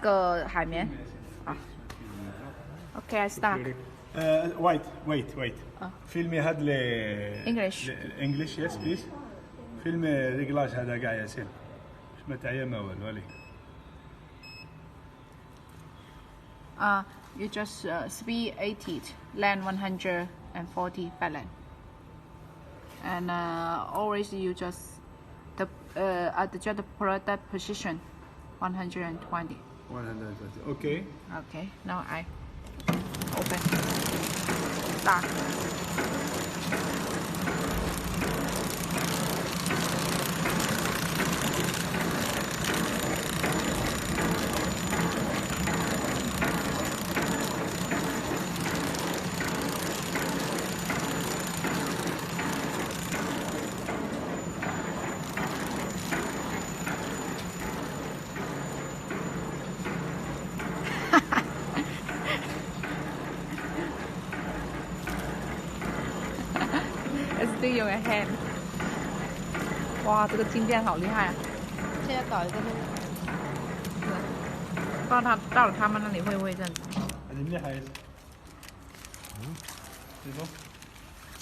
个海绵。好。Okay, I start. wait. فيلمي هاد English. English yes please. فيلم ريغلاج هذا كاع ياسين. ما تعيا ما والو عليك. You just speed 80, land 140 Fahrenheit. And always you just adjust the product position 120. 120. Okay. Okay, now I open. Start. Still your hand. 哇，这个静电好厉害啊！现在搞一个那个。不知道他到了他们那里会不会这样子？هذه مليحة ياسين.